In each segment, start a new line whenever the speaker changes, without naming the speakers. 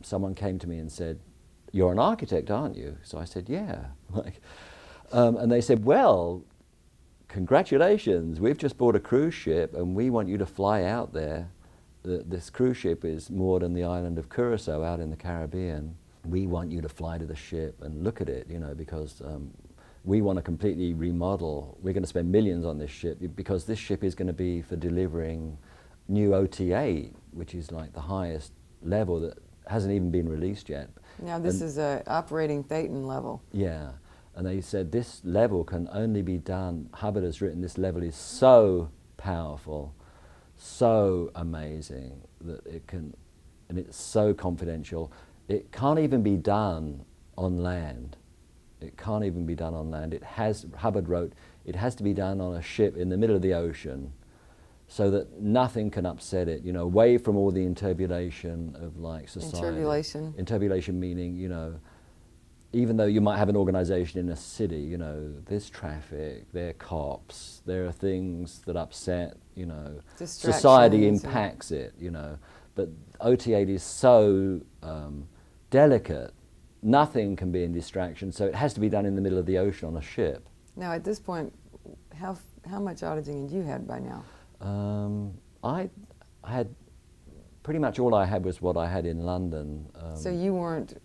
someone came to me and said, "You're an architect, aren't you?" So I said, "Yeah." And they said, "Well, congratulations, we've just bought a cruise ship and we want you to fly out there. This cruise ship is moored on the island of Curacao out in the Caribbean. We want you to fly to the ship and look at it, you know, because we want to completely remodel. We're going to spend millions on this ship because this ship is going to be for delivering new OT VIII, which is like the highest level that hasn't even been released yet."
Now this is a operating Thetan level.
Yeah, and they said this level can only be done, Hubbard has written, this level is so powerful, so amazing that it can, and it's so confidential, it can't even be done on land. It can't even be done on land. It has, Hubbard wrote, it has to be done on a ship in the middle of the ocean so that nothing can upset it, you know, away from all the interbulation of like society.
Interbulation.
Interbulation meaning, you know, even though you might have an organization in a city, you know, there's traffic, there are cops, there are things that upset, you know, society impacts it, you know. But OT VIII is so delicate, nothing can be in distraction, so it has to be done in the middle of the ocean on a ship.
Now at this point, how much auditing had you had by now?
I had, pretty much all I had was what I had in London.
So you weren't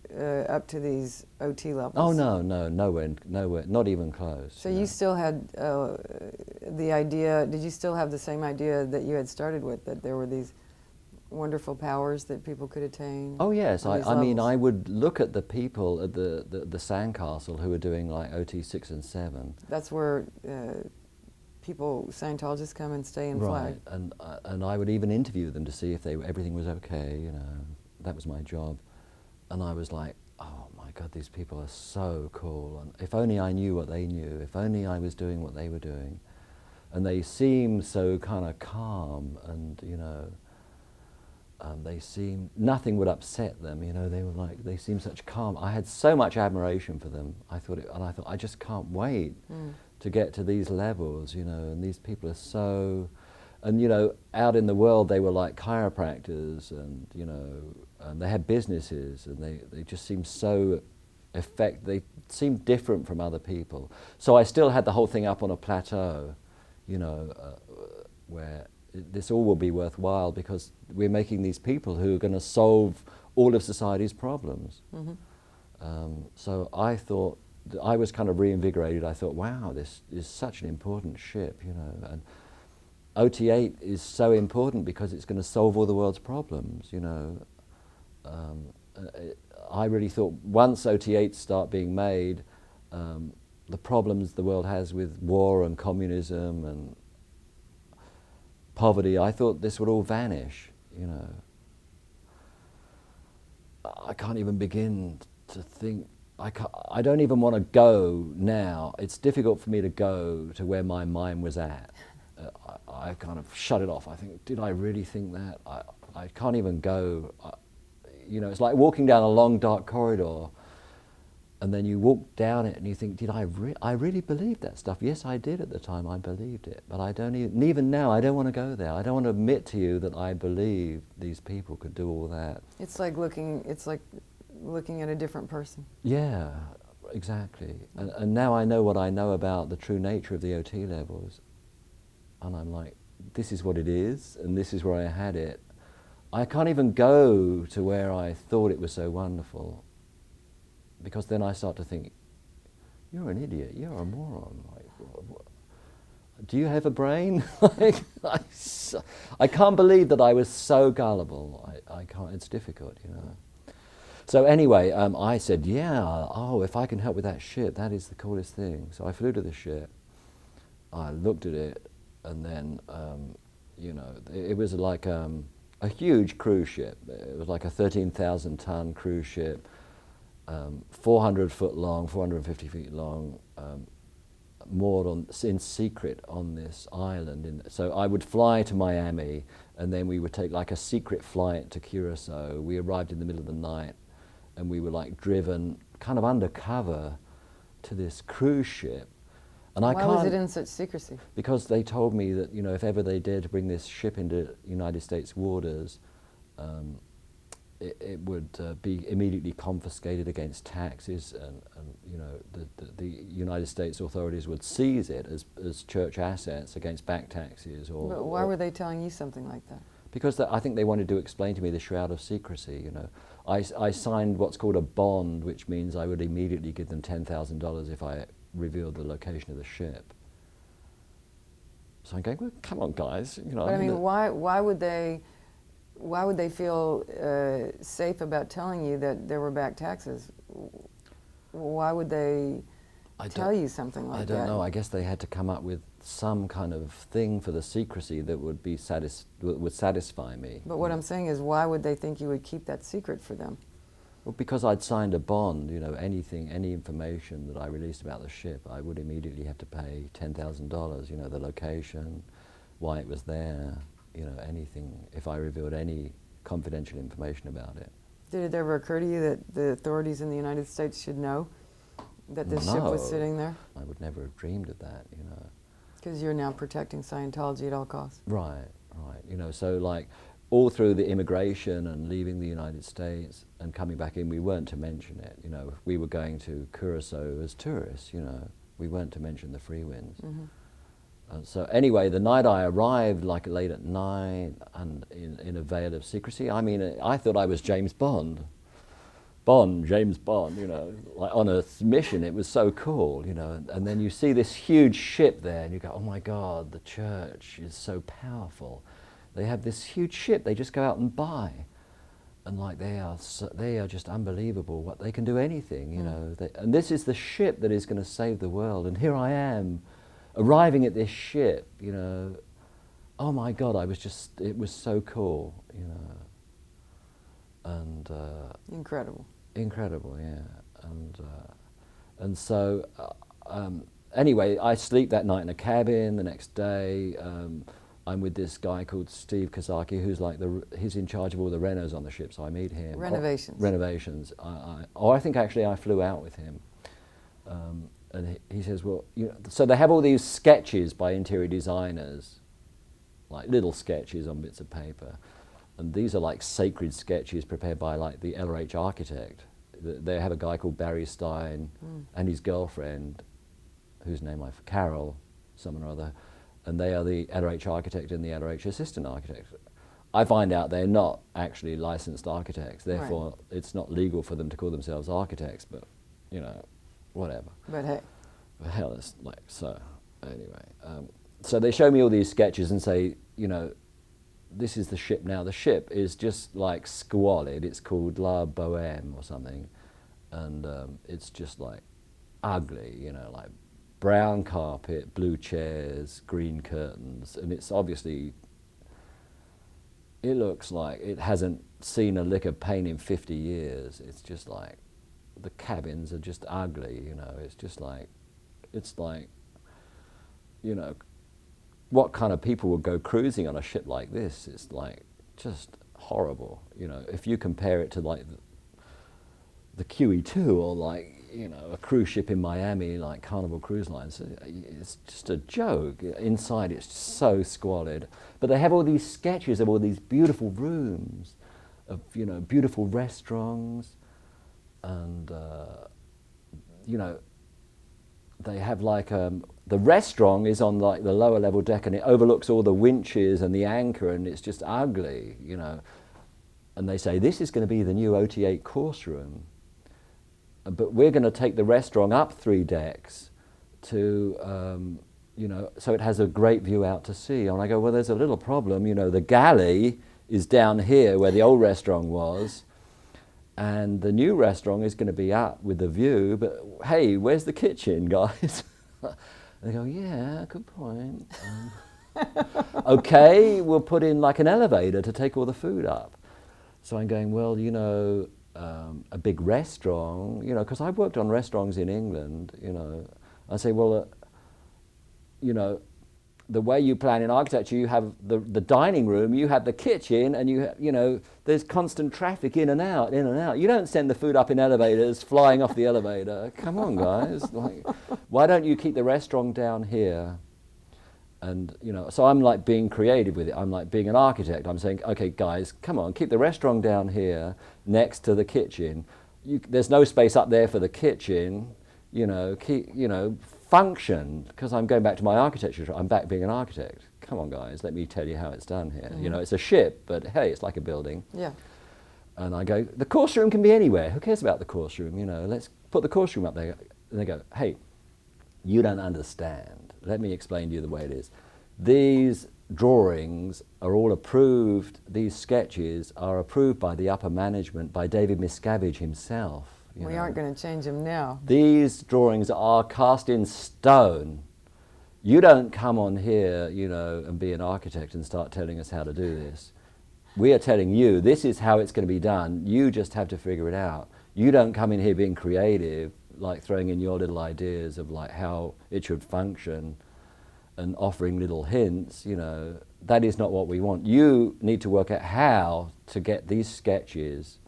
up to these OT levels?
Oh no, nowhere, not even close.
So you still had the idea, did you still have the same idea that you had started with, that there were these wonderful powers that people could attain?
Oh yes, I mean I would look at the people at the sandcastle who were doing like OT VI and VII.
That's where people, Scientologists, come and stay and fly.
Right, and I would even interview them to see if everything was okay, you know, that was my job. And I was like, oh my God, these people are so cool, and if only I knew what they knew, if only I was doing what they were doing. And they seemed so kind of calm, and you know, they seemed, nothing would upset them, you know, they were like, they seemed such calm. I had so much admiration for them, I thought, I just can't wait to get to these levels, you know, and these people are so, and you know, out in the world they were like chiropractors, and you know, they had businesses, and they just seemed so they seemed different from other people. So I still had the whole thing up on a plateau, you know, where this all will be worthwhile because we're making these people who are going to solve all of society's problems. So I thought, I was kind of reinvigorated. I thought, wow, this is such an important ship, you know, and OT VIII is so important because it's going to solve all the world's problems, you know. I really thought once OT VIII start being made, the problems the world has with war and communism and poverty, I thought this would all vanish, you know. I can't even begin to think, I don't even want to go now. It's difficult for me to go to where my mind was at. I kind of shut it off. I think, did I really think that? I can't even go. You know, it's like walking down a long dark corridor, and then you walk down it and you think, did I really believe that stuff? Yes, I did at the time, I believed it. But I don't even now, I don't want to go there. I don't want to admit to you that I believe these people could do all that.
It's like looking at a different person.
Yeah, exactly. And now I know what I know about the true nature of the OT levels. And I'm like, this is what it is, and this is where I had it. I can't even go to where I thought it was so wonderful, because then I start to think, you're an idiot, you're a moron. Like, do you have a brain? Like, I can't believe that I was so gullible. I can't, it's difficult, you know. So anyway, I said, yeah, oh, if I can help with that ship, that is the coolest thing. So I flew to the ship, I looked at it, and then, you know, it was like a huge cruise ship. It was like a 13,000-ton cruise ship, 400 foot long, 450 feet long, moored in secret on this island. So I would fly to Miami, and then we would take like a secret flight to Curacao. We arrived in the middle of the night, and we were like driven kind of undercover to this cruise ship. And
Why was it in such secrecy?
Because they told me that, you know, if ever they dared to bring this ship into United States waters, it would be immediately confiscated against taxes, and you know, the United States authorities would seize it as church assets against back taxes.
But why were they telling you something like that?
Because I think they wanted to explain to me the shroud of secrecy. You know, I signed what's called a bond, which means I would immediately give them $10,000 if I revealed the location of the ship. So I'm going, well, come on, guys. You know,
but I mean, why would they feel safe about telling you that there were back taxes? Why would they tell you something like that?
I don't know. I guess they had to come up with some kind of thing for the secrecy that would be would satisfy me.
But what I'm saying is, why would they think you would keep that secret for them?
Well, because I'd signed a bond. You know, any information that I released about the ship, I would immediately have to pay $10,000. You know, the location, why it was there. You know, anything, if I revealed any confidential information about it. Did
it ever occur to you that the authorities in the United States should know that this ship was sitting there?
I would never have dreamed of that, you know.
Because you're now protecting Scientology at all costs.
Right. You know, so like all through the immigration and leaving the United States and coming back in, we weren't to mention it. You know, if we were going to Curacao as tourists, you know, we weren't to mention the Freewinds.
Mm-hmm.
So anyway, the night I arrived, like late at night, and in a veil of secrecy, I mean, I thought I was James Bond. James Bond, you know, like on a mission. It was so cool, you know. And then you see this huge ship there, and you go, oh my God, the church is so powerful. They have this huge ship they just go out and buy. And like they are just unbelievable. What they can do anything, you know. And this is the ship that is going to save the world. And here I am, arriving at this ship, you know, oh my God, it was so cool, you know, and incredible, yeah, and so anyway, I sleep that night in a cabin. The next day, I'm with this guy called Steve Kazaki, who's like he's in charge of all the renos on the ship. So I meet him. Renovations. I think actually I flew out with him. And he says, well, you know, so they have all these sketches by interior designers, like little sketches on bits of paper. And these are like sacred sketches prepared by like the LRH architect. They have a guy called Barry Stein and his girlfriend, whose name Carol, someone or other, and they are the LRH architect and the LRH assistant architect. I find out they're not actually licensed architects, therefore it's not legal for them to call themselves architects, but, you know, whatever.
But hey.
But hell, it's like, so, anyway. So they show me all these sketches and say, you know, this is the ship now. The ship is just like squalid. It's called La Bohème or something. And it's just like ugly, you know, like brown carpet, blue chairs, green curtains. And it's obviously, it looks like it hasn't seen a lick of paint in 50 years. It's just like, the cabins are just ugly, you know. It's like, you know, what kind of people would go cruising on a ship like this? It's like just horrible, you know. If you compare it to like the QE2 or like, you know, a cruise ship in Miami like Carnival Cruise Lines, it's just a joke. Inside it's so squalid. But they have all these sketches of all these beautiful rooms, of, you know, beautiful restaurants, and you know, they have like the restaurant is on like the lower level deck, and it overlooks all the winches and the anchor, and it's just ugly, you know. And they say this is going to be the new OT VIII course room, but we're going to take the restaurant up 3 decks to you know, so it has a great view out to sea. And I go, well, there's a little problem, you know. The galley is down here where the old restaurant was, and the new restaurant is going to be up with the view, but hey, where's the kitchen, guys? They go, yeah, good point. Okay, we'll put in like an elevator to take all the food up. So I'm going, well, you know, a big restaurant, you know, because I've worked on restaurants in England, you know. I say, well, you know, the way you plan in architecture, you have the dining room, you have the kitchen, and you know, there's constant traffic in and out, in and out. You don't send the food up in elevators, flying off the elevator. Come on, guys. Like, why don't you keep the restaurant down here? And, you know, so I'm like being creative with it. I'm like being an architect. I'm saying, okay, guys, come on, keep the restaurant down here next to the kitchen. There's no space up there for the kitchen. You know, function, because I'm going back to my architecture. I'm back being an architect. Come on, guys, let me tell you how it's done here. You know, it's a ship, but hey, it's like a building.
Yeah.
And I go, the course room can be anywhere. Who cares about the course room? You know, let's put the course room up there. And they go, hey, you don't understand. Let me explain to you the way it is. These drawings are all approved, these sketches are approved by the upper management, by David Miscavige himself.
We aren't going to change them now.
These drawings are cast in stone. You don't come on here, you know, and be an architect and start telling us how to do this. We are telling you, this is how it's going to be done. You just have to figure it out. You don't come in here being creative, like throwing in your little ideas of like how it should function and offering little hints, you know. That is not what we want. You need to work out how to get these sketches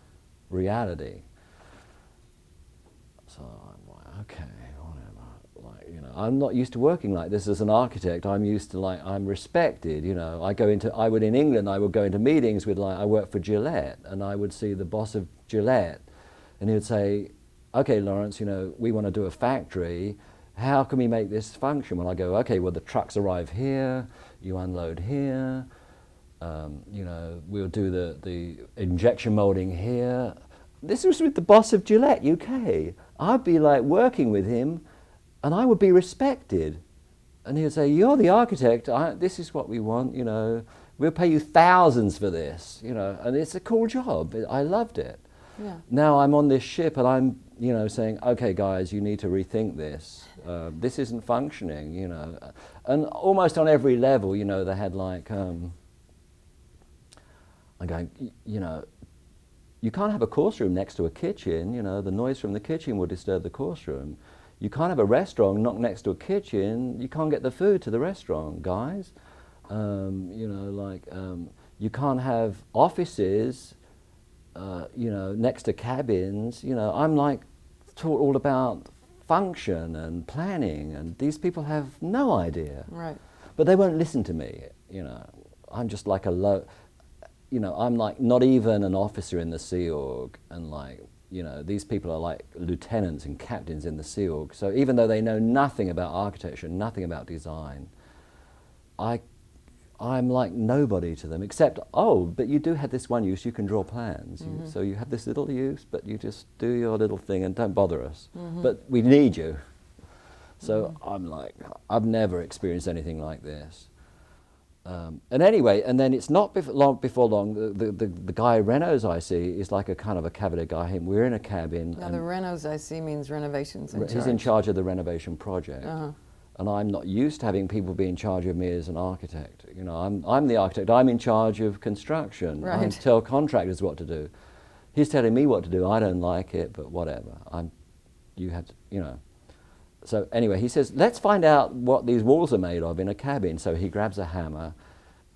reality. So I'm like, okay, whatever. Like, you know, I'm not used to working like this as an architect. I'm used to, like, I'm respected, you know. In England, I would go into meetings with, like, I worked for Gillette, and I would see the boss of Gillette, and he would say, okay, Lawrence, you know, we want to do a factory. How can we make this function? Well, I go, okay, well, the trucks arrive here, you unload here, you know, we'll do the injection molding here. This was with the boss of Gillette UK. I'd be like working with him, and I would be respected. And he would say, you're the architect, this is what we want, you know, we'll pay you thousands for this, you know, and it's a cool job. I loved it.
Yeah.
Now I'm on this ship and I'm, you know, saying, okay, guys, you need to rethink this. This isn't functioning, you know. And almost on every level, you know, they had like, I'm going, you know, you can't have a course room next to a kitchen, you know, the noise from the kitchen will disturb the course room. You can't have a restaurant not next to a kitchen, you can't get the food to the restaurant, guys. You know, like, you can't have offices, you know, next to cabins, you know. I'm like taught all about function and planning, and these people have no idea.
Right.
But they won't listen to me, you know. I'm just like you know, I'm like not even an officer in the Sea Org, and like, you know, these people are like lieutenants and captains in the Sea Org. So even though they know nothing about architecture, nothing about design, I'm like nobody to them, except, oh, but you do have this one use, you can draw plans. So you have this little use, but you just do your little thing and don't bother us. But we need you. So I'm like, I've never experienced anything like this. And anyway, and then it's not before long, the guy Reynolds I see is like a kind of a cabinet guy. We're in a cabin.
Now the Reynolds I see means renovations in charge.
He's in charge of the renovation project. And I'm not used to having people be in charge of me as an architect. You know, I'm the architect, I'm in charge of construction.
Right.
I tell contractors what to do. He's telling me what to do, I don't like it, but whatever. You have to, you know. So anyway, he says, let's find out what these walls are made of in a cabin. So he grabs a hammer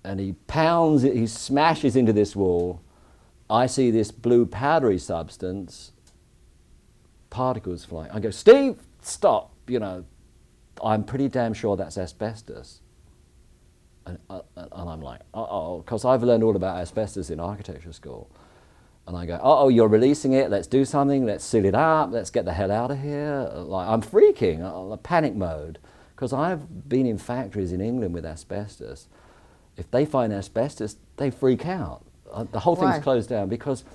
and he pounds it, he smashes into this wall. I see this blue powdery substance, particles flying. I go, Steve, stop, you know. I'm pretty damn sure that's asbestos. And I'm like, uh-oh, because I've learned all about asbestos in architecture school. And I go, uh-oh, you're releasing it, let's do something, let's seal it up, let's get the hell out of here. Like, I'm freaking, panic mode, because I've been in factories in England with asbestos. If they find asbestos, they freak out. The whole thing's closed down because,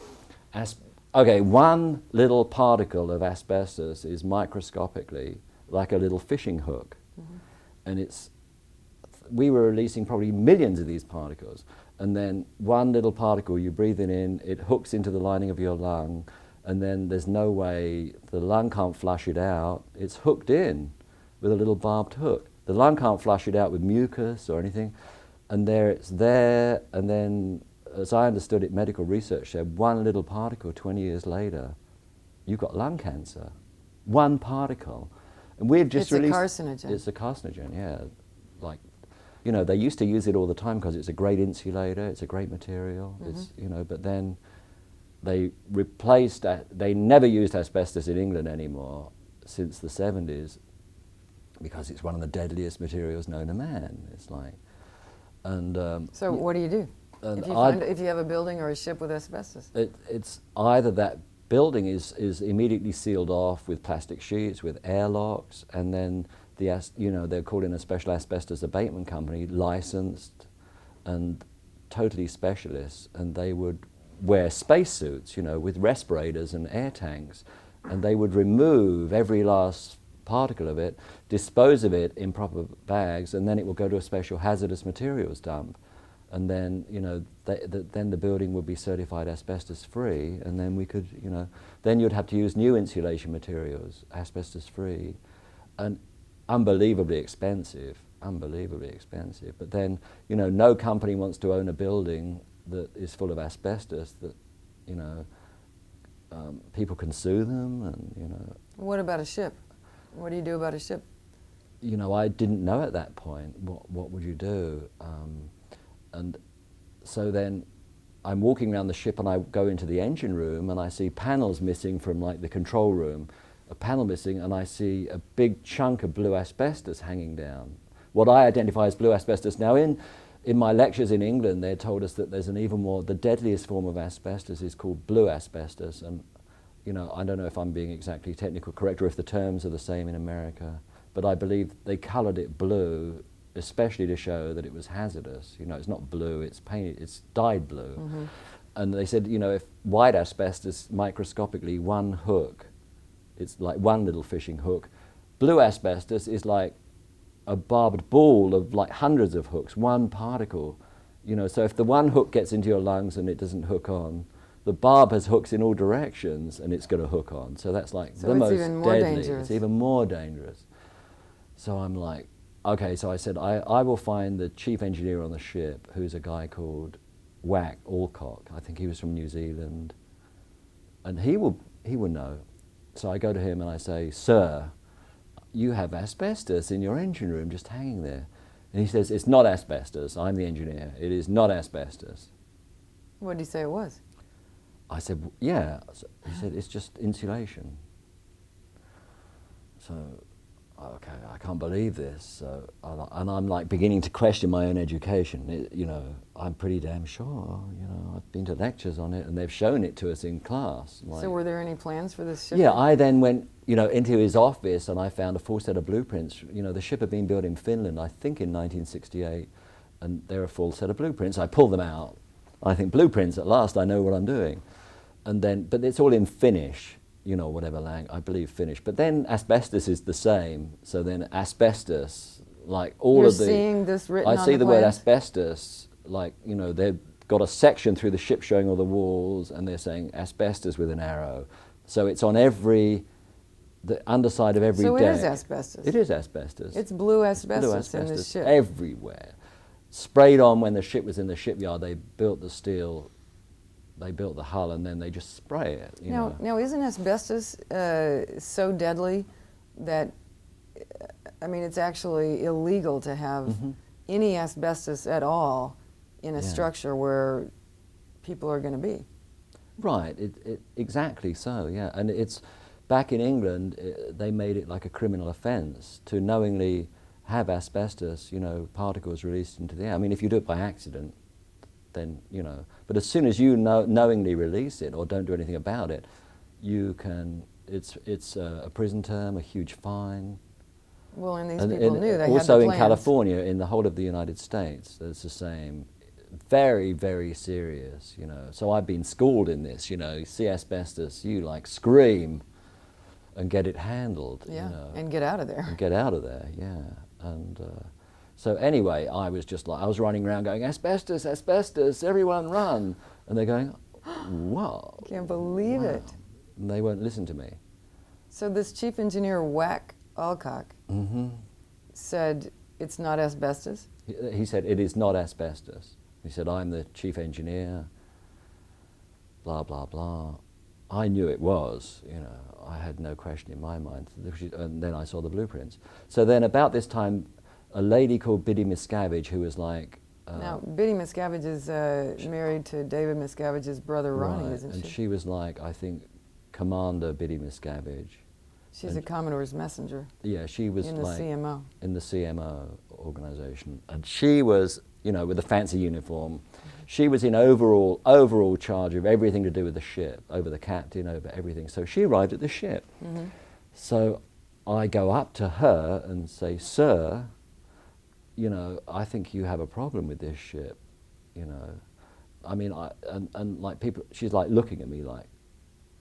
okay, one little particle of asbestos is microscopically like a little fishing hook. And we were releasing probably millions of these particles. And then one little particle, you breathe it in, it hooks into the lining of your lung, and then there's no way, the lung can't flush it out, it's hooked in with a little barbed hook. The lung can't flush it out with mucus or anything, and there it's there, and then, as I understood it, medical research said, one little particle 20 years later, you've got lung cancer. One particle. And we've just released...
It's a carcinogen.
It's a carcinogen, yeah. Like, you know, they used to use it all the time because it's a great insulator, it's a great material, it's, you know, but then they they never used asbestos in England anymore since the 70s. because it's one of the deadliest materials known to man. It's like, and
so what do you do if you have a building or a ship with asbestos?
It's either that building is immediately sealed off with plastic sheets, with airlocks, and then they're called in a special asbestos abatement company, licensed and totally specialists, and they would wear spacesuits, with respirators and air tanks, and they would remove every last particle of it, dispose of it in proper bags, and then it will go to a special hazardous materials dump. And then, then the building would be certified asbestos free, and then we could, then you'd have to use new insulation materials, asbestos free, and unbelievably expensive. But then, no company wants to own a building that is full of asbestos that, people can sue them, and,
What about a ship? What do you do about a ship?
I didn't know at that point what would you do. And so then I'm walking around the ship and I go into the engine room and I see panels missing from like the control room, a panel missing, and I see a big chunk of blue asbestos hanging down. What I identify as blue asbestos. Now in my lectures in England, they told us that there's the deadliest form of asbestos is called blue asbestos. And I don't know if I'm being exactly technical correct or if the terms are the same in America, but I believe they colored it blue especially to show that it was hazardous. It's not blue, it's painted, it's dyed blue. Mm-hmm. And they said, if white asbestos, microscopically, one hook, it's like one little fishing hook. Blue asbestos is like a barbed ball of like hundreds of hooks, one particle. So if the one hook gets into your lungs and it doesn't hook on, the barb has hooks in all directions and it's going to hook on. So that's like the most deadly.
Dangerous.
It's even more dangerous. So I'm like, okay, so I said, I will find the chief engineer on the ship, who's a guy called Wack Alcock. I think he was from New Zealand. And he will know. So I go to him and I say, sir, you have asbestos in your engine room just hanging there. And he says, it's not asbestos. I'm the engineer. It is not asbestos.
What did he say it was?
I said, yeah. So he said, it's just insulation. So, okay, I can't believe this. So, and I'm like beginning to question my own education. I'm pretty damn sure. I've been to lectures on it and they've shown it to us in class. Like,
so were there any plans for this ship?
Yeah, I then went, into his office and I found a full set of blueprints. The ship had been built in Finland, I think in 1968, and they're a full set of blueprints. I pulled them out. I think blueprints, at last I know what I'm doing. And then, but it's all in Finnish. Whatever language, I believe Finnish. But then asbestos is the same. So then asbestos, like all
You're
of the...
seeing this written on
I see the word
plans?
asbestos, like, they've got a section through the ship showing all the walls, and they're saying asbestos with an arrow. So it's on the underside of every deck.
So it is asbestos?
It is asbestos.
It's blue asbestos in this ship?
Everywhere. Sprayed on when the ship was in the shipyard. They built the steel... They built the hull and then they just spray it.
Now, isn't asbestos so deadly that, it's actually illegal to have any asbestos at all in a structure where people are going to be?
Right, exactly so, yeah. And it's, back in England, they made it like a criminal offence to knowingly have asbestos, particles released into the air. If you do it by accident, then, but as soon as you knowingly release it or don't do anything about it, you can, it's a prison term, a huge fine.
Well, and these people knew, they had the
also in
plans.
California, in the whole of the United States, it's the same. Very, very serious, So I've been schooled in this, you see asbestos, you like scream and get it handled.
Yeah, and get out of there.
And get out of there, yeah. And so anyway, I was running around going, asbestos, asbestos, everyone run. And they're going, whoa.
Can't believe it.
And they won't listen to me.
So this chief engineer, Wack Alcock, said it's not asbestos?
He said, it is not asbestos. He said, I'm the chief engineer, blah, blah, blah. I knew it was, I had no question in my mind. And then I saw the blueprints. So then about this time, a lady called Bitty Miscavige, who was like...
now, Bitty Miscavige is married to David Miscavige's brother, Ronnie, isn't she?
And she was like, I think, Commander Bitty Miscavige.
She's a Commodore's messenger.
Yeah, she was
in the CMO.
In the CMO organization. And she was, you know, with a fancy uniform. She was in overall charge of everything to do with the ship, over the captain, over everything. So she arrived at the ship. Mm-hmm. So I go up to her and say, "Sir, you know, I think you have a problem with this ship, you know." I mean, and like people, she's like looking at me like,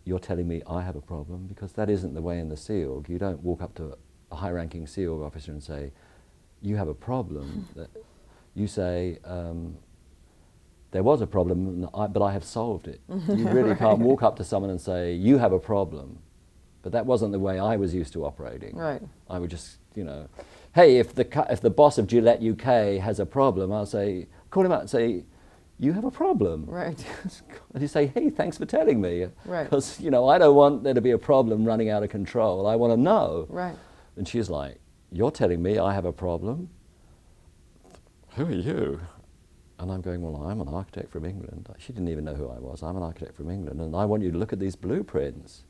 "You're telling me I have a problem?" Because that isn't the way in the SEAL. You don't walk up to a high-ranking SEAL officer and say, "You have a problem." You say, "There was a problem, but I have solved it." You really can't walk up to someone and say, "You have a problem." But that wasn't the way I was used to operating.
Right.
I would just, you know, "Hey, if the boss of Gillette UK has a problem," I'll say, call him out and say, "You have a problem."
Right.
And you say, "Hey, thanks for telling me."
Right.
Because, you know, I don't want there to be a problem running out of control. I want to know.
Right.
And she's like, "You're telling me I have a problem? Who are you?" And I'm going, "Well, I'm an architect from England." She didn't even know who I was. "I'm an architect from England, and I want you to look at these blueprints."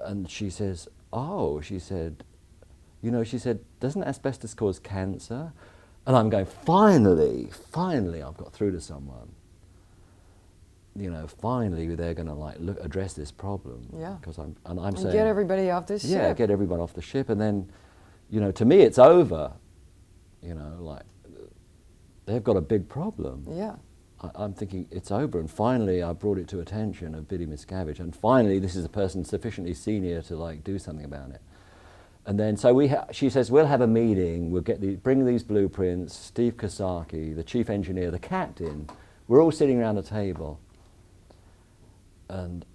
And she says, "Oh," she said, "you know," she said, "doesn't asbestos cause cancer?" And I'm going, finally I've got through to someone. You know, finally they're going to like address this problem.
Yeah.
Because I'm
And
saying,
get everybody off this ship.
yeah, get everyone off the ship, and then, you know, to me it's over. You know, like they've got a big problem.
Yeah.
I'm thinking it's over, and finally I brought it to attention of Bitty Miscavige, and finally this is a person sufficiently senior to like do something about it. And then so she says, "We'll have a meeting, we'll bring these blueprints, Steve Kosaki, the chief engineer, the captain, we're all sitting around a table." And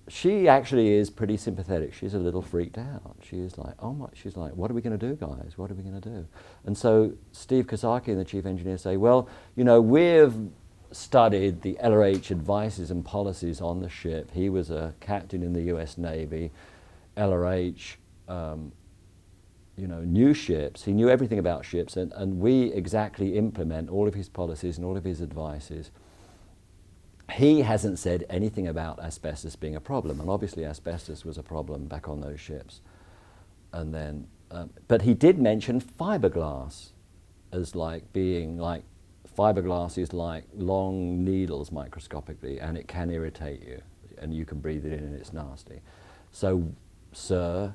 she actually is pretty sympathetic. She's a little freaked out. She is like, "Oh my," she's like, "What are we going to do, guys? What are we going to do?" And so Steve Kosaki and the chief engineer say, "Well, you know, we've studied the LRH advices and policies on the ship. He was a captain in the US Navy. LRH, you know, knew ships. He knew everything about ships, and we exactly implement all of his policies and all of his advices. He hasn't said anything about asbestos being a problem," and obviously asbestos was a problem back on those ships. And then, but he did mention fiberglass as like being like, fiberglass is like long needles microscopically, and it can irritate you, and you can breathe it in and it's nasty. So, "Sir,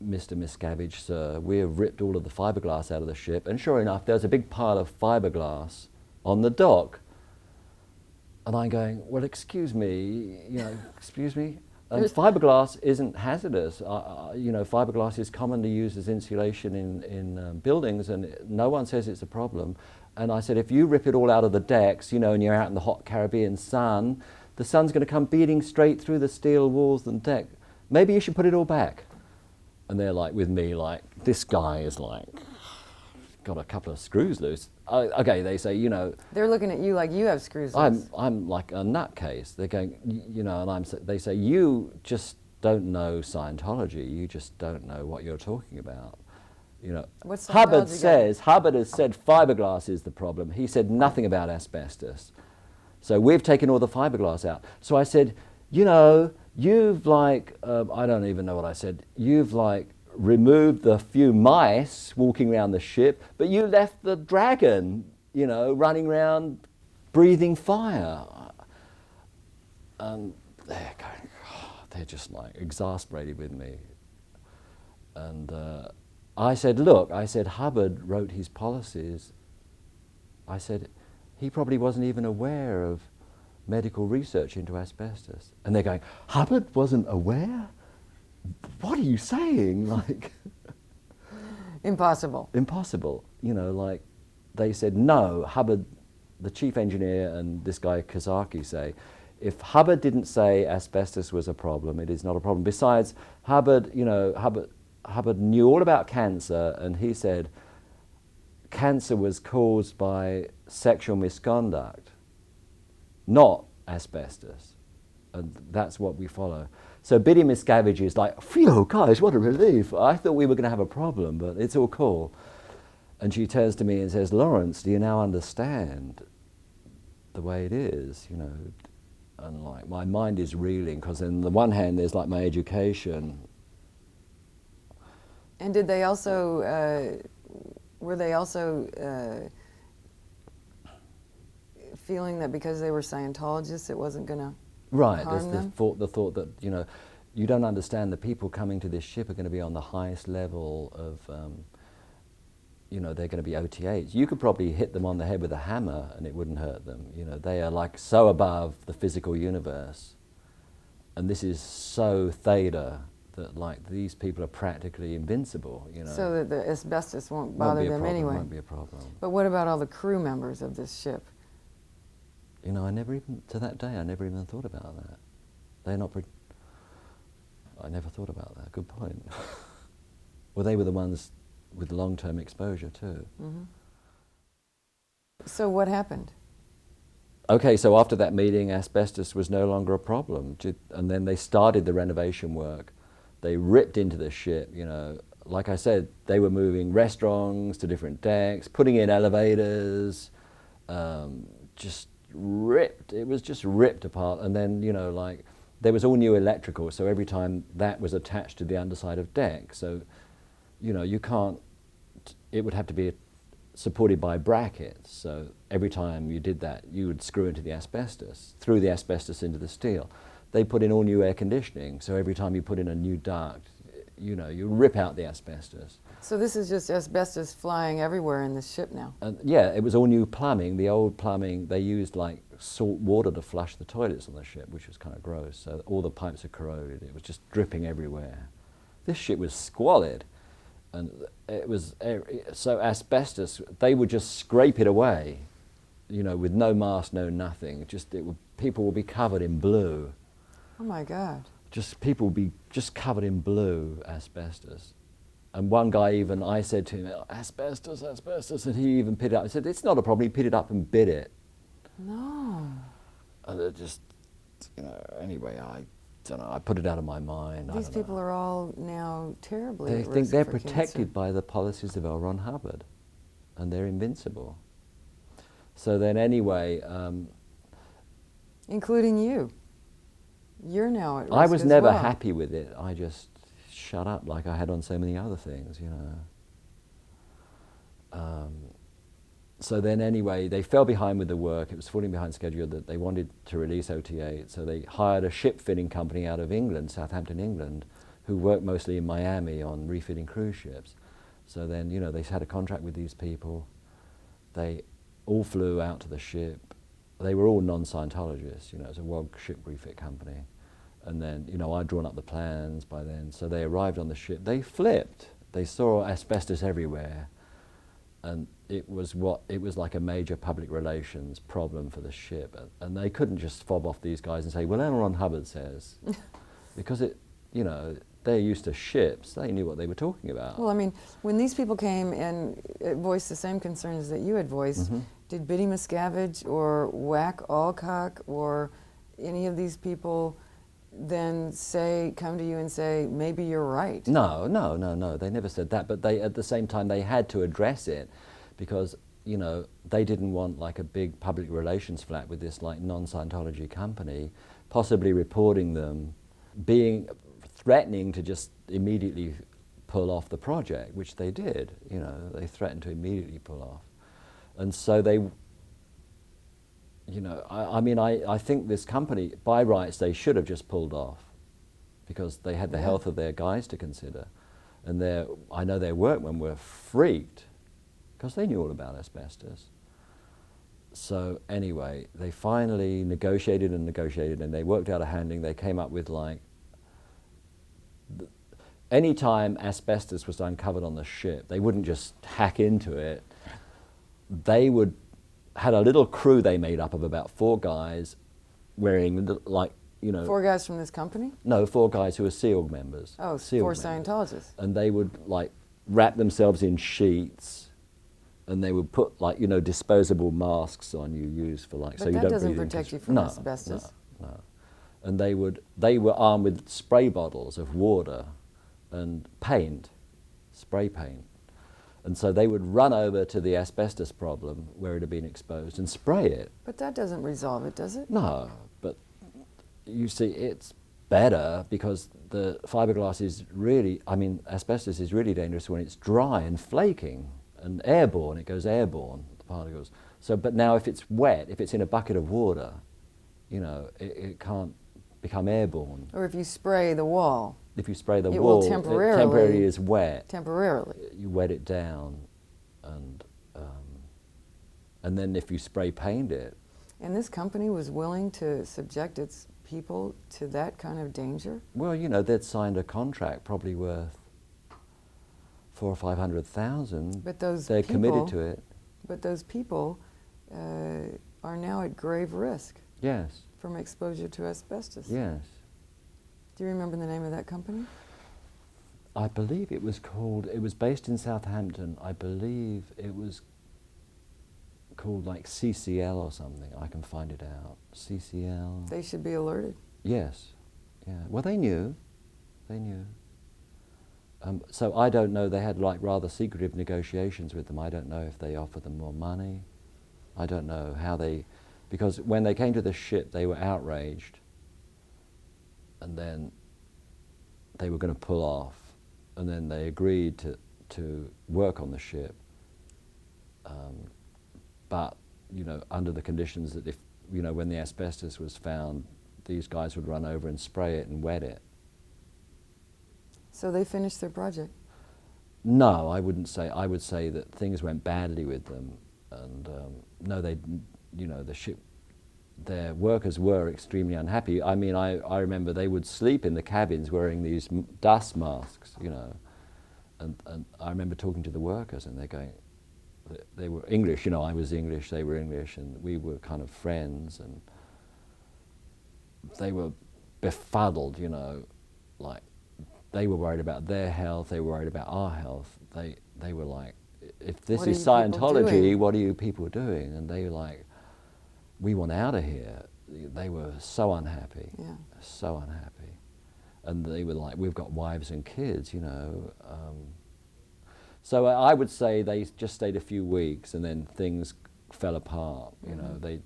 Mr. Miscavige, sir, we have ripped all of the fiberglass out of the ship," and sure enough, there's a big pile of fiberglass on the dock. And I'm going, "Well, excuse me, you know, excuse me, fiberglass isn't hazardous. You know, fiberglass is commonly used as insulation in buildings, and no one says it's a problem." And I said, "If you rip it all out of the decks, you know, and you're out in the hot Caribbean sun, the sun's going to come beating straight through the steel walls and deck. Maybe you should put it all back." And they're like, with me, like, this guy is like, got a couple of screws loose. Okay, they say, you know.
They're looking at you like you have screws loose.
I'm like a nutcase. They're going, you know, and they say, "You just don't know Scientology. You just don't know what you're talking about." You know,
What's
Hubbard
Scientology
Hubbard has said fiberglass is the problem. He said nothing about asbestos. So we've taken all the fiberglass out. So I said, "You know, you've like, I don't even know what I said. You've like removed the few mice walking around the ship, but you left the dragon, you know, running around breathing fire." And they're going, they're just like exasperated with me. And I said, "Look," I said, "Hubbard wrote his policies." I said, "He probably wasn't even aware of medical research into asbestos." And they're going, "Hubbard wasn't aware? What are you saying?" Like,
Impossible.
impossible. You know, like they said, "No, Hubbard," the chief engineer and this guy Kosaki say, "If Hubbard didn't say asbestos was a problem, it is not a problem." Besides, Hubbard, you know, Hubbard knew all about cancer, and he said cancer was caused by sexual misconduct, not asbestos. And that's what we follow. So Bitty Miscavige is like, "Phew, guys, what a relief. I thought we were going to have a problem, but it's all cool." And she turns to me and says, "Lawrence, do you now understand the way it is? You know, And like my mind is reeling because on the one hand there's like my education.
And did they also, were they also feeling that because they were Scientologists it wasn't going to
Right,
harm
there's
them?
the thought that, you know, you don't understand the people coming to this ship are going to be on the highest level of, you know, they're going to be OT-8s. You could probably hit them on the head with a hammer and it wouldn't hurt them. You know, they are like so above the physical universe. And this is so theta that like these people are practically invincible, you know.
So that the asbestos won't bother them anyway.
Won't be a problem.
But what about all the crew members of this ship?
You know, I never even, to that day, I never even thought about that. They're not, I never thought about that. Good point. Well, they were the ones with long-term exposure too.
Mm-hmm. So what happened?
Okay, so after that meeting, asbestos was no longer a problem. And then they started the renovation work. They ripped into the ship, you know. Like I said, they were moving restaurants to different decks, putting in elevators, just ripped. It was just ripped apart. And then, you know, like, there was all new electrical, so every time that was attached to the underside of deck. So, you know, you can't, it would have to be supported by brackets. So every time you did that, you would screw into the asbestos, through the asbestos into the steel. They put in all new air conditioning, so every time you put in a new duct, you know, you rip out the asbestos.
So this is just asbestos flying everywhere in this ship now?
And yeah, it was all new plumbing. The old plumbing, they used like salt water to flush the toilets on the ship, which was kind of gross. So all the pipes are corroded. It was just dripping everywhere. This ship was squalid. And it was, so asbestos, they would just scrape it away, you know, with no mask, no nothing. Just, people would be covered in blue.
Oh my God.
Just, people would be just covered in blue asbestos. And one guy even, I said to him, asbestos, asbestos, and he even picked it up. I said, it's not a problem. He picked it up and bit it.
No.
And it just, you know, anyway, I don't know, I put it out of my mind.
These people are all now terribly
They
at
think
risk
they're
for
protected
cancer.
by the policies of L. Ron Hubbard, and they're invincible. So then anyway...
including you. You're now at risk
I was
as
never
well.
happy with it. I just shut up like I had on so many other things, you know. So then anyway, they fell behind with the work. It was falling behind schedule that they wanted to release OT VIII. So they hired a ship fitting company out of England, Southampton, England, who worked mostly in Miami on refitting cruise ships. So then, you know, they had a contract with these people. They all flew out to the ship. They were all non-Scientologists, you know, it was a world ship refit company. And then, you know, I'd drawn up the plans by then. So they arrived on the ship. They flipped. They saw asbestos everywhere. And it was like a major public relations problem for the ship. And they couldn't just fob off these guys and say, well, L. Ron Hubbard says. Because it, you know, they're used to ships. They knew what they were talking about.
Well, I mean, when these people came and voiced the same concerns that you had voiced, did Bitty Miscavige or Whack Alcock or any of these people then come to you and say, maybe you're right?
No, they never said that, but they, at the same time, they had to address it because, you know, they didn't want like a big public relations flap with this like non-Scientology company, possibly reporting them, threatening to just immediately pull off the project, which they did, you know, they threatened to immediately pull off. And so they, you know, I mean, I think this company, by rights, they should have just pulled off because they had the health of their guys to consider. And I know their workmen were freaked because they knew all about asbestos. So anyway, they finally negotiated and negotiated and they worked out a handling. They came up with like, any time asbestos was uncovered on the ship, they wouldn't just hack into it. They had a little crew they made up of about 4 guys wearing like, you know...
4 guys from this company?
No, 4 guys who were SEAL members.
Oh,
SEAL
4
members.
Scientologists.
And they would like wrap themselves in sheets and they would put like, you know, disposable masks on you used for like...
But
so you
that
don't
doesn't
breathe
protect you from asbestos.
No. And they were armed with spray bottles of water and paint, spray paint. And so they would run over to the asbestos problem where it had been exposed and spray it.
But that doesn't resolve it, does it?
No, but you see, it's better because the fiberglass is really, I mean, asbestos is really dangerous when it's dry and flaking and airborne. It goes airborne, the particles. So, but now if it's wet, if it's in a bucket of water, you know, it can't become airborne.
Or if you spray the wall.
If you spray the
it
wall,
will temporarily,
it temporarily is wet.
Temporarily.
You wet it down, and then if you spray paint it.
And this company was willing to subject its people to that kind of danger?
Well, you know, they'd signed a contract probably worth $400,000 or $500,000.
But those
they're
people,
committed to it.
But those people are now at grave risk.
Yes.
From exposure to asbestos.
Yes.
Do you remember the name of that company?
I believe it was based in Southampton. I believe it was called like CCL or something. I can find it out. CCL.
They should be alerted.
Yes. Yeah. Well, they knew. They knew. So I don't know. They had like rather secretive negotiations with them. I don't know if they offered them more money. I don't know how they, because when they came to the ship, they were outraged, and then they were going to pull off, and then they agreed to work on the ship. But, you know, under the conditions that if, you know, when the asbestos was found, these guys would run over and spray it and wet it.
So they finished their project?
No, I wouldn't say. I would say that things went badly with them, and no, they, you know, the ship, their workers were extremely unhappy. I mean, I remember they would sleep in the cabins wearing these dust masks, you know, and I remember talking to the workers, and they're going, they were English, you know, I was English, they were English, and we were kind of friends, and they were befuddled, you know, like they were worried about their health, they were worried about our health. They were like, if this is Scientology, what are you people doing? And they were like, we want out of here. They were so unhappy, so unhappy. And they were like, we've got wives and kids, you know. So I would say they just stayed a few weeks, and then things fell apart. You know,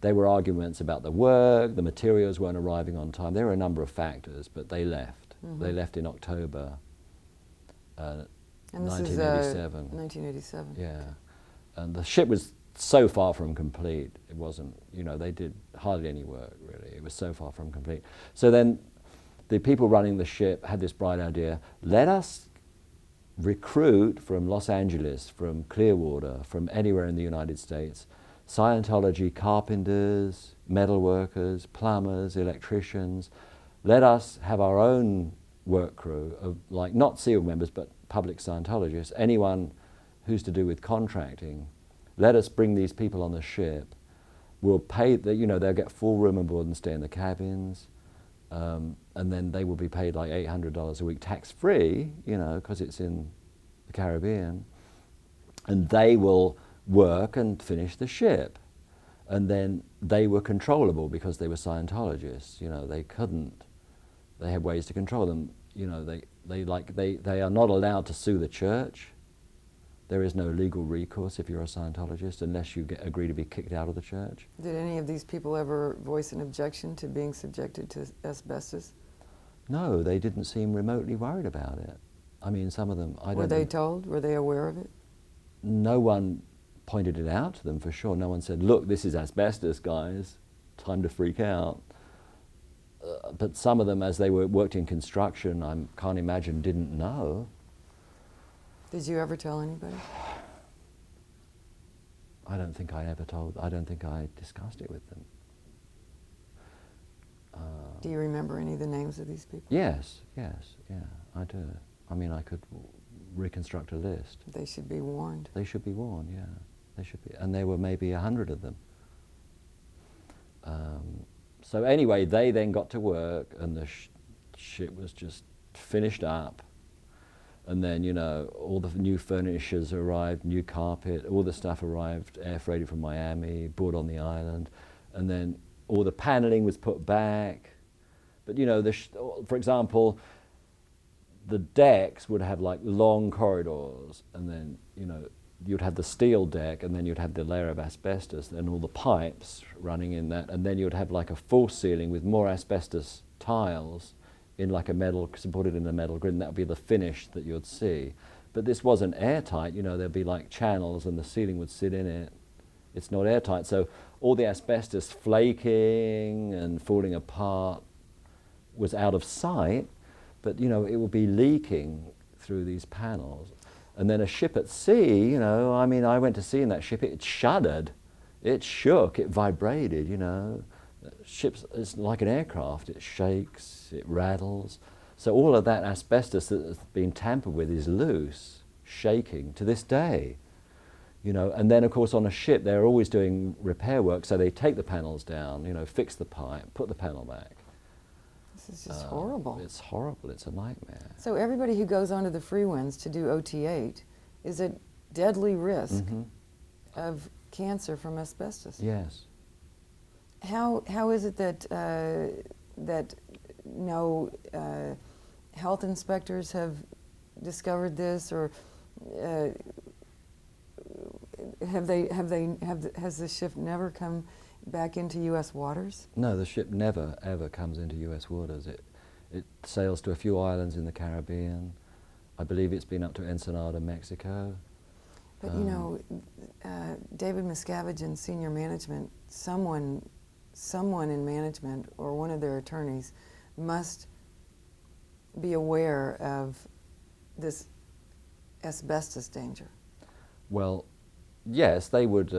there were arguments about the work, the materials weren't arriving on time. There were a number of factors, but they left. They left in October,
and this
1987.
Is 1987.
Yeah, and the ship was so far from complete. It wasn't, you know, they did hardly any work really. It was so far from complete. So then the people running the ship had this bright idea: let us recruit from Los Angeles, from Clearwater, from anywhere in the United States, Scientology carpenters, metal workers, plumbers, electricians. Let us have our own work crew of, like, not SEAL members, but public Scientologists, anyone who's to do with contracting. Let us bring these people on the ship. We'll pay, you know, they'll get full room and board and stay in the cabins. And then they will be paid like $800 a week tax-free, you know, because it's in the Caribbean. And they will work and finish the ship. And then they were controllable because they were Scientologists. You know, they couldn't. They had ways to control them. You know, they are not allowed to sue the church. There is no legal recourse if you're a Scientologist unless you agree to be kicked out of the church.
Did any of these people ever voice an objection to being subjected to asbestos?
No, they didn't seem remotely worried about it. I mean, some of them, I don't know.
Were they told? Were they aware of it?
No one pointed it out to them, for sure. No one said, look, this is asbestos, guys. Time to freak out. But some of them, as they worked in construction, I can't imagine, didn't know.
Did you ever tell anybody?
I don't think I discussed it with them.
Do you remember any of the names of these people?
Yes, yeah, I do. I mean, I could reconstruct a list.
They should be warned.
They should be warned, yeah. They should be, and there were maybe 100 of them. So anyway, they then got to work, and the ship was just finished up. And then, you know, all the new furnitures arrived, new carpet, all the stuff arrived, air freighted from Miami, brought on the island, and then all the paneling was put back. But, you know, for example, the decks would have like long corridors, and then, you know, you'd have the steel deck, and then you'd have the layer of asbestos, and all the pipes running in that, and then you'd have like a false ceiling with more asbestos tiles in like a metal, supported in a metal grid, and that would be the finish that you'd see. But this wasn't airtight, you know, there'd be like channels and the ceiling would sit in it. It's not airtight, so all the asbestos flaking and falling apart was out of sight, but you know, it would be leaking through these panels. And then a ship at sea, you know, I mean, I went to sea in that ship, it shuddered, it shook, it vibrated, you know. Ships, it's like an aircraft, it shakes, it rattles. So all of that asbestos that has been tampered with is loose, shaking to this day. You know, and then of course on a ship they're always doing repair work, so they take the panels down, you know, fix the pipe, put the panel back.
This is just horrible.
It's horrible, it's a nightmare.
So everybody who goes onto the Freewinds to do OT VIII is at deadly risk of cancer from asbestos.
Yes.
How is it that that no health inspectors have discovered this, or has the ship never come back into U.S. waters?
No, the ship never ever comes into U.S. waters. It sails to a few islands in the Caribbean. I believe it's been up to Ensenada, Mexico.
But you know, David Miscavige in senior management, someone in management or one of their attorneys must be aware of this asbestos danger.
Well, yes, they would.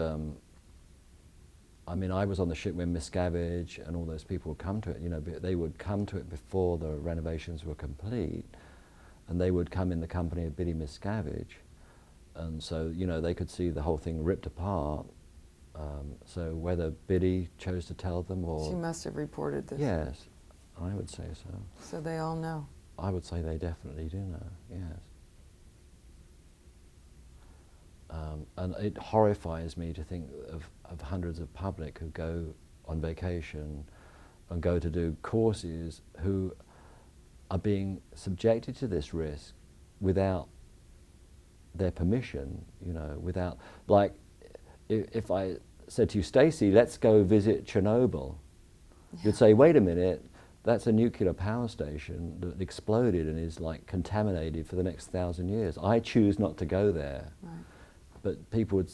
I mean, I was on the ship when Miscavige and all those people would come to it. You know, they would come to it before the renovations were complete, and they would come in the company of Bitty Miscavige, and so you know they could see the whole thing ripped apart. So whether Bitty chose to tell them or
she must have reported this.
Yes, I would say so.
So they all know.
I would say they definitely do know. Yes. And it horrifies me to think of hundreds of public who go on vacation and go to do courses who are being subjected to this risk without their permission, you know, without, like, if I said to you, Stacey, let's go visit Chernobyl, you'd say, wait a minute, that's a nuclear power station that exploded and is like contaminated for the next 1,000 years. I choose not to go there.
Right.
But people would,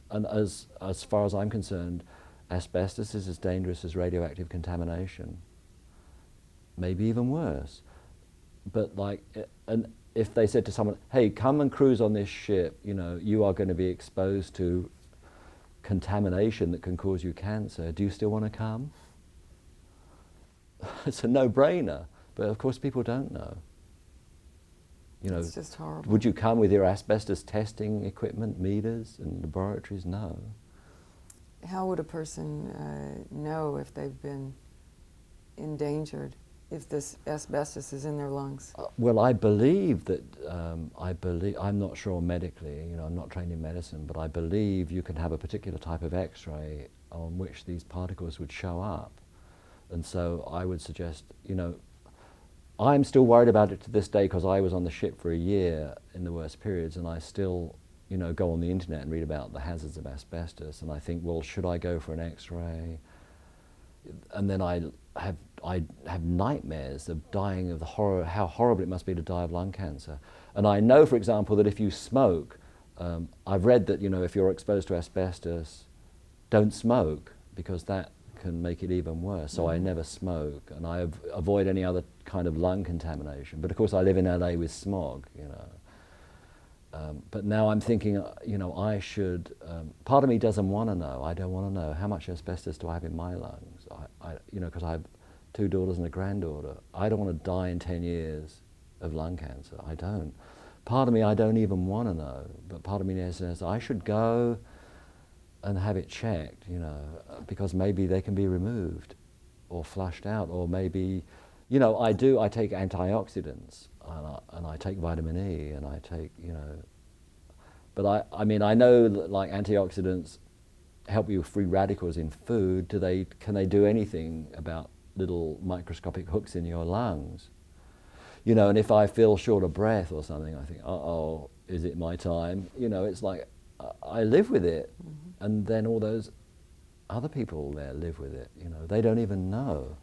and as far as I'm concerned, asbestos is as dangerous as radioactive contamination. Maybe even worse. But like, and if they said to someone, hey, come and cruise on this ship, you know, you are going to be exposed to contamination that can cause you cancer, do you still want to come? It's a no-brainer, but of course people don't know. You know,
it's just horrible.
Would you come with your asbestos testing equipment, meters and laboratories? No.
How would a person know if they've been endangered, if this asbestos is in their lungs?
Well, I believe that, I'm not sure medically, you know, I'm not trained in medicine, but I believe you can have a particular type of X-ray on which these particles would show up. And so I would suggest, you know, I'm still worried about it to this day because I was on the ship for a year in the worst periods, and I still, you know, go on the internet and read about the hazards of asbestos, and I think, well, should I go for an X-ray? And then I have nightmares of dying of the horror, how horrible it must be to die of lung cancer. And I know, for example, that if you smoke, I've read that, you know, if you're exposed to asbestos, don't smoke, because that can make it even worse. So I never smoke, and I avoid any other kind of lung contamination. But of course I live in LA with smog, you know. But now I'm thinking, you know, I should, part of me doesn't want to know. I don't want to know how much asbestos do I have in my lungs. You know, because I have 2 daughters and a granddaughter. I don't want to die in 10 years of lung cancer. I don't. Part of me, I don't even want to know. But part of me says I should go and have it checked, you know, because maybe they can be removed or flushed out, or maybe, you know, I take antioxidants, and I take vitamin E, and I take, you know, but I mean, I know that, like, antioxidants help you with free radicals in food. Can they do anything about little microscopic hooks in your lungs? You know, and if I feel short of breath or something, I think, uh-oh, is it my time? You know, it's like, I live with it, and then all those other people there live with it. You know, they don't even know.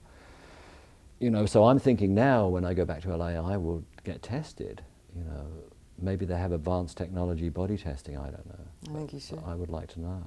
You know, so I'm thinking now when I go back to LA, I will get tested. You know, maybe they have advanced technology body testing. I don't know.
I think you should.
I would like to know.